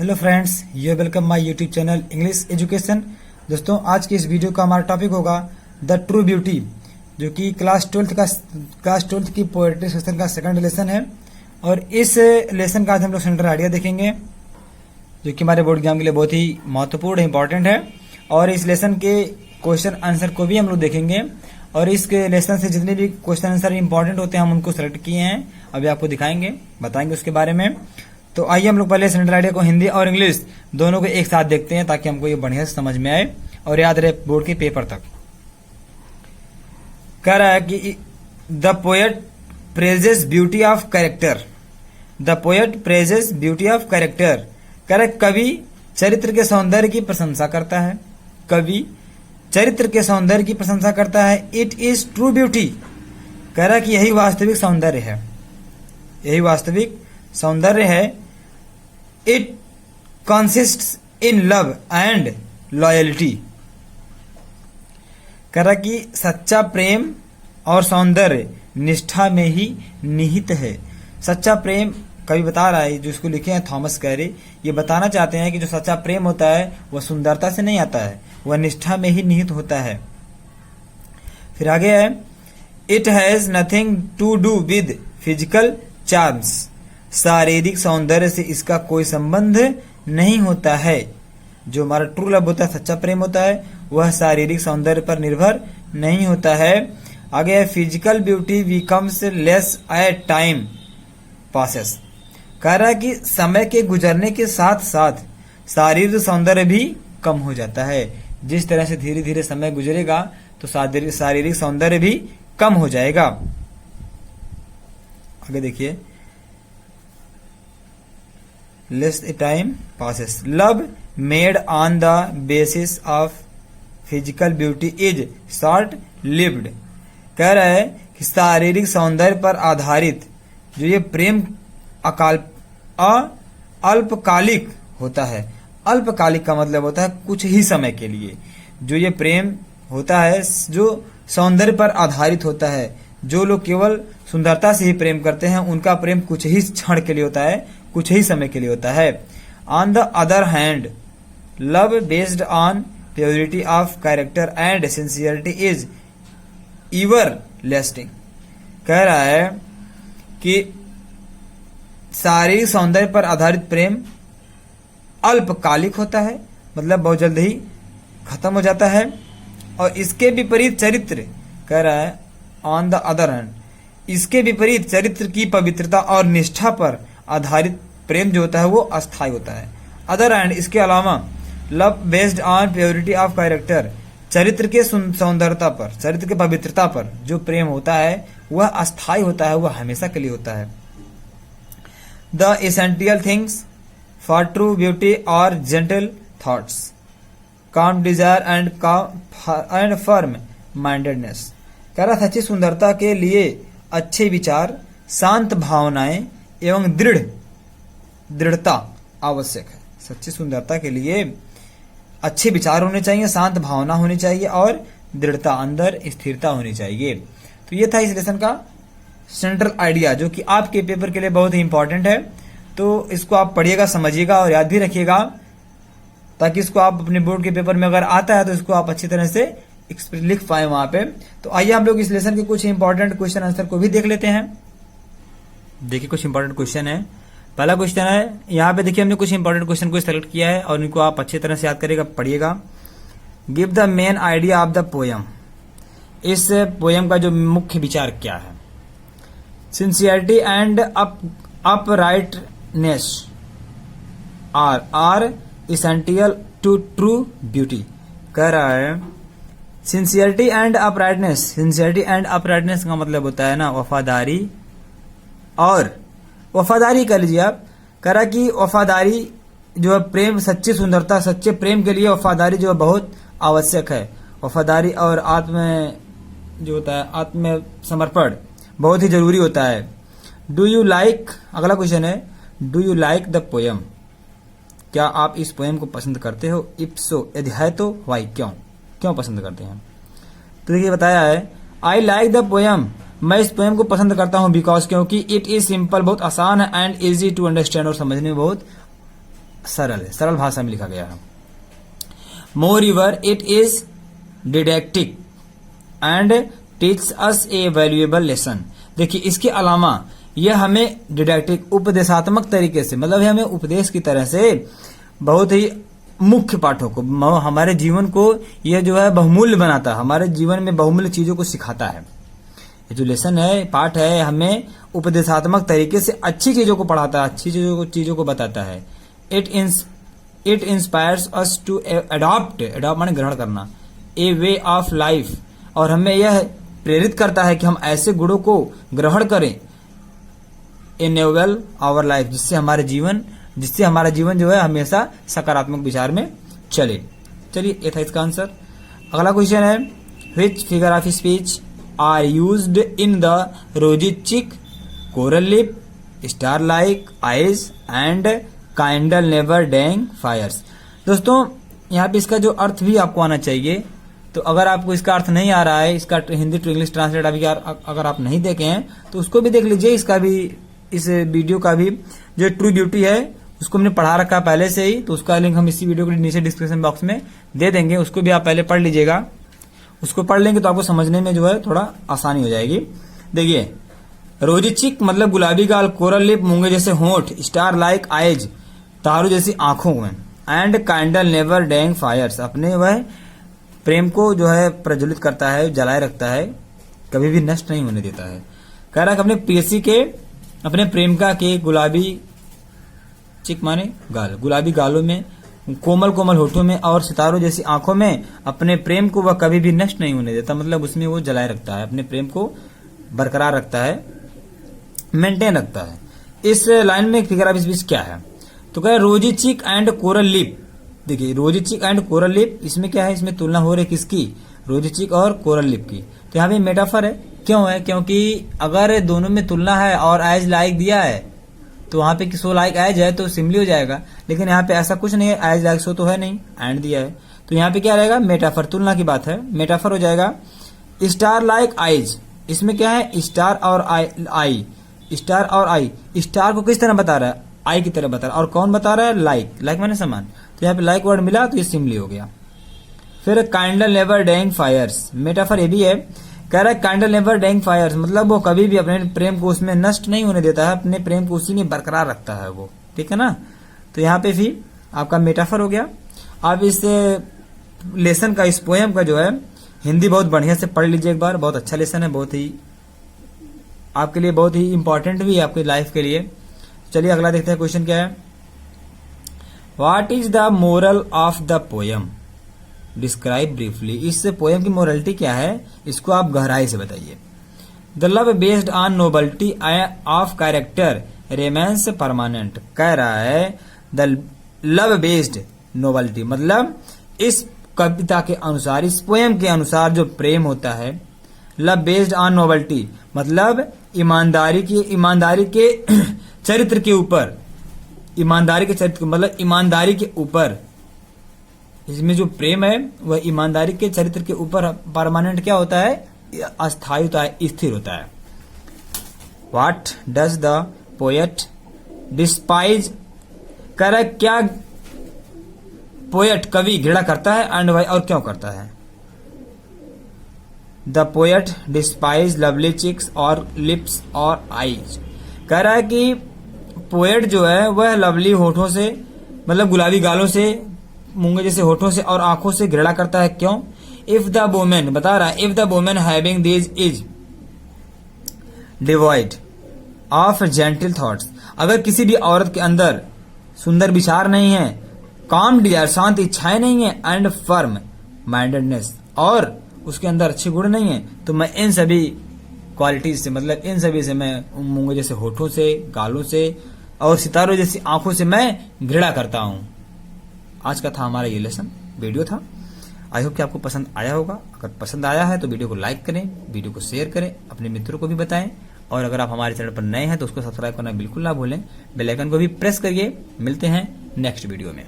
Hello friends, you welcome my YouTube channel English education. दोस्तों, आज की इस वीडियो का हमारा टॉपिक होगा द ट्रू ब्यूटी, जो कि क्लास 12 की पोएट्री सेक्शन का सेकंड लेसन है। और इस लेसन का आज हम लोग सेंट्रल आइडिया देखेंगे, जो कि हमारे बोर्ड एग्जाम के लिए बहुत ही महत्वपूर्ण है, इंपॉर्टेंट है। और इस लेसन के क्वेश्चन आंसर को भी हम लोग देखेंगे। और इस लेसन से जितने भी क्वेश्चन आंसर इंपॉर्टेंट होते हैं हम उनको सेलेक्ट किए हैं, अभी आपको दिखाएंगे, बताएंगे उसके बारे में। तो आइए हम लोग पहले सेंट्रल आइडिया को हिंदी और इंग्लिश दोनों को एक साथ देखते हैं, ताकि हमको ये बढ़िया से समझ में आए और याद रहे बोर्ड के पेपर तक। कह रहा है कि the poet praises beauty of character. The poet praises beauty of character. कह रहा है कवि चरित्र के सौंदर्य की प्रशंसा करता है। कवि चरित्र के सौंदर्य की प्रशंसा करता है। It is true beauty. कह रहा है कि यही वास्तविक सौंदर्य है, यही वास्तविक सौंदर्य है। It consists in love and loyalty. कह रहा कि सच्चा प्रेम और सौंदर्य निष्ठा में ही निहित है। सच्चा प्रेम कभी बता रहा है, जो इसको लिखे हैं थॉमस कैरी, ये बताना चाहते हैं कि जो सच्चा प्रेम होता है वह सुंदरता से नहीं आता है, वह निष्ठा में ही निहित होता है। फिर आगे है, it has nothing to do with physical charms. शारीरिक सौंदर्य से इसका कोई संबंध नहीं होता है। जो हमारा ट्रू लव होता है, सच्चा प्रेम होता है, वह शारीरिक सौंदर्य पर निर्भर नहीं होता है। आगे है, physical beauty becomes less at time passes. कह रहा है कि समय के गुजरने के साथ साथ शारीरिक सौंदर्य भी कम हो जाता है। जिस तरह से धीरे धीरे समय गुजरेगा तो शारीरिक सौंदर्य भी कम हो जाएगा। आगे देखिए, less time passes. Love made on the basis of physical beauty is short lived. कह रहा है कि शारीरिक सौंदर्य पर आधारित जो ये प्रेम अल्पकालिक होता है। अल्पकालिक का मतलब होता है कुछ ही समय के लिए। जो ये प्रेम होता है, जो सौंदर्य पर आधारित होता है, जो लोग केवल सुंदरता से ही प्रेम करते हैं, उनका प्रेम कुछ ही क्षण के लिए होता है, कुछ ही समय के लिए होता है। On the other hand, love based on purity of character and sincerity is ever lasting. कह रहा है कि शारीरिक सौंदर्य पर आधारित प्रेम अल्पकालिक होता है, मतलब बहुत जल्द ही खत्म हो जाता है। और इसके विपरीत चरित्र, कह रहा है ऑन द अदर हैंड, इसके विपरीत चरित्र की पवित्रता और निष्ठा पर आधारित प्रेम जो होता है वो अस्थायी होता है। अदर हैंड, इसके अलावा love based on purity of character, चरित्र के सौंदर्यता पर, चरित्र की पवित्रता पर जो प्रेम होता है वह अस्थायी होता है, वह हमेशा के लिए होता है। The essential things for true beauty और जेंटल थॉट्स, काम डिजायर एंड फर्म माइंडेडनेस। कह रहा सच्ची सुंदरता के लिए अच्छे विचार, शांत भावनाएं एवं दृढ़ता आवश्यक है। सच्ची सुंदरता के लिए अच्छे विचार होने चाहिए, शांत भावना होनी चाहिए और दृढ़ता, अंदर स्थिरता होनी चाहिए। तो ये था इस लेसन का सेंट्रल आइडिया, जो कि आपके पेपर के लिए बहुत ही इंपॉर्टेंट है। तो इसको आप पढ़िएगा, समझिएगा और याद भी रखिएगा, ताकि इसको आप अपने बोर्ड के पेपर में अगर आता है तो इसको आप अच्छी तरह से लिख पाए वहां पे। तो आइए हम लोग इस लेसन के कुछ इंपॉर्टेंट क्वेश्चन आंसर को भी देख लेते हैं। देखिए, कुछ इंपॉर्टेंट क्वेश्चन है। पहला क्वेश्चन है, यहाँ पे देखिए हमने कुछ इंपॉर्टेंट क्वेश्चन को सेलेक्ट किया है और इनको आप अच्छी तरह से याद करिएगा, पढ़िएगा। Give the main idea of the poem. इस पोयम का जो मुख्य विचार क्या है। Sincerity and uprightness are essential to true beauty. कह रहा है sincerity and uprightness. Sincerity and uprightness का मतलब होता है ना वफादारी, और वफादारी कर लीजिए आप। कह रहा कि वफादारी जो है प्रेम, सच्ची सुंदरता, सच्चे प्रेम के लिए वफादारी जो है बहुत आवश्यक है। वफादारी और जो होता है आत्मसमर्पण बहुत ही जरूरी होता है। डू यू लाइक, अगला क्वेश्चन है, do you like the poem. क्या आप इस पोयम को पसंद करते हो। इफ सो, यदि है तो वाई, क्यों पसंद करते हैं। तो देखिए बताया है, आई लाइक द पोयम, मैं इस पोयम को पसंद करता हूं बिकॉज, क्योंकि इट इज सिंपल, बहुत आसान है, एंड इजी टू अंडरस्टैंड, और समझने में बहुत सरल है, सरल भाषा में लिखा गया है। Moreover it is didactic and teach us a valuable lesson. देखिए इसके अलावा यह हमें डिडैक्टिक उपदेशात्मक तरीके से, मतलब यह हमें उपदेश की तरह से बहुत ही मुख्य पाठों को, हमारे जीवन को यह जो है बहुमूल्य बनाता है, हमारे जीवन में बहुमूल्य चीजों को सिखाता है। ये जो लेसन है, पाठ है, हमें उपदेशात्मक तरीके से अच्छी चीजों को पढ़ाता है, अच्छी चीजों को बताता है। It inspires us to adopt माने ग्रहण करना, ए वे ऑफ लाइफ, और हमें यह प्रेरित करता है कि हम ऐसे गुणों को ग्रहण करें, एनेबल आवर लाइफ, जिससे हमारा जीवन जो है हमेशा सकारात्मक विचार में चले। चलिए ये था इसका आंसर। अगला क्वेश्चन है, which figure of speech are used in the rosy cheek, coral lip, star like eyes and kindle never dying fires. दोस्तों यहाँ पे इसका जो अर्थ भी आपको आना चाहिए, तो अगर आपको इसका अर्थ नहीं आ रहा है, इसका हिंदी टू इंग्लिश ट्रांसलेट अभी अगर आप नहीं देखे हैं तो उसको भी देख लीजिए। इसका भी, इस वीडियो का भी जो ट्रू ब्यूटी है उसको हमने पढ़ा रखा पहले से ही, तो उसका लिंक हम इसी वीडियो के नीचे डिस्क्रिप्शन बॉक्स में दे देंगे, उसको भी आप पहले पढ़ लीजिएगा। उसको पढ़ लेंगे तो आपको समझने में जो है थोड़ा आसानी हो जाएगी। देखिए, रोजी चिक मतलब गुलाबी गाल, कोरल लिप मूंगे जैसे होंठ, स्टार लाइक आइज तारों जैसी आंखों में, and kindle never dying fires अपने वह प्रेम को जो है प्रज्वलित करता है, जलाए रखता है, कभी भी नष्ट नहीं होने देता है। कह रहा है कि अपने प्रेयसी के, अपने प्रेमिका के गुलाबी चिक माने गाल, गुलाबी गालों में, कोमल कोमल होठों में और सितारों जैसी आंखों में अपने प्रेम को वह कभी भी नष्ट नहीं होने देता, मतलब उसमें वो जलाए रखता है, अपने प्रेम को बरकरार रखता है, मेंटेन रखता है। इस लाइन में फिगर ऑफ स्पीच क्या है, तो कह रोजी चिक एंड कोरल लिप। देखिए रोजी चिक एंड कोरल लिप, इसमें क्या है, इसमें तुलना हो रही किसकी, रोजी चिक और कोरल लिप की। तो यहाँ पे मेटाफर है, क्यों है, क्योंकि अगर दोनों में तुलना है और एज लाइक दिया है तो वहां पे सो लाइक एज है तो सिंपली हो जाएगा, लेकिन यहाँ पे ऐसा कुछ नहीं है, एज लाइक सो तो है नहीं, एंड दिया है, तो यहाँ पे क्या रहेगा, मेटाफर, तुलना की बात है, मेटाफर हो जाएगा। स्टार लाइक आइज, इसमें क्या है, स्टार और आई, स्टार और आई, स्टार को किस तरह बता रहा है, आई की तरह बता रहा है, और कौन बता रहा है, लाइक माने समान, तो यहाँ पे लाइक वर्ड मिला तो ये सिंपली हो गया। फिर kindle never dying fires, metaphor ये भी है, कह रहा है काइंडल नेवर डैंग फायर्स मतलब वो कभी भी अपने प्रेम को उसमें नष्ट नहीं होने देता है, अपने प्रेम को उसी में बरकरार रखता है वो, ठीक है ना। तो यहाँ पे भी आपका मेटाफर हो गया। आप इस लेसन का, इस पोएम का जो है हिंदी बहुत बढ़िया से पढ़ लीजिए एक बार, बहुत अच्छा लेसन है, बहुत ही आपके लिए बहुत ही इंपॉर्टेंट भी है आपकी लाइफ के लिए। चलिए अगला देखते हैं, क्वेश्चन क्या है, what is the moral of the poem, describe briefly. इस पोएम की मोरलिटी क्या है, इसको आप गहराई से बताइए। The love based on nobility of character remains permanent. कह रहा है द लव बेस्ड नोबलिटी मतलब इस कविता के अनुसार, इस पोएम के अनुसार जो प्रेम होता है, लव बेस्ड ऑन नोबलिटी मतलब ईमानदारी के चरित्र के ऊपर, ईमानदारी के चरित्र मतलब ईमानदारी के ऊपर, इसमें जो प्रेम है वह ईमानदारी के चरित्र के ऊपर परमानेंट क्या होता है, अस्थायी होता है, स्थिर होता है। What does the poet despise, कह रहा है क्या पोएट कवि घृणा करता है, एंड वाई और क्यों करता है। The poet despise lovely cheeks और लिप्स और आईज, कह रहा है कि पोएट जो है वह लवली होठों से मतलब गुलाबी गालों से, मूंगे जैसे होठों से और आंखों से घृणा करता है, क्यों। इफ द वुमेन, बता रहा है, if the women having these is devoid of gentle thoughts, अगर किसी भी औरत के अंदर सुंदर विचार नहीं है, काम डिजायर शांत इच्छाएं नहीं है, एंड फर्म माइंडेडनेस और उसके अंदर अच्छे गुण नहीं है, तो मैं इन सभी क्वालिटीज से मतलब इन सभी से, मैं मूंगे जैसे होठों से, गालों से और सितारों जैसी आंखों से मैं घृणा करता हूं। आज का था हमारा ये लेसन, वीडियो था। आई होप कि आपको पसंद आया होगा। अगर पसंद आया है तो वीडियो को लाइक करें, वीडियो को शेयर करें, अपने मित्रों को भी बताएं, और अगर आप हमारे चैनल पर नए हैं तो उसको सब्सक्राइब करना बिल्कुल ना भूलें, बेल आइकन को भी प्रेस करिए। मिलते हैं नेक्स्ट वीडियो में।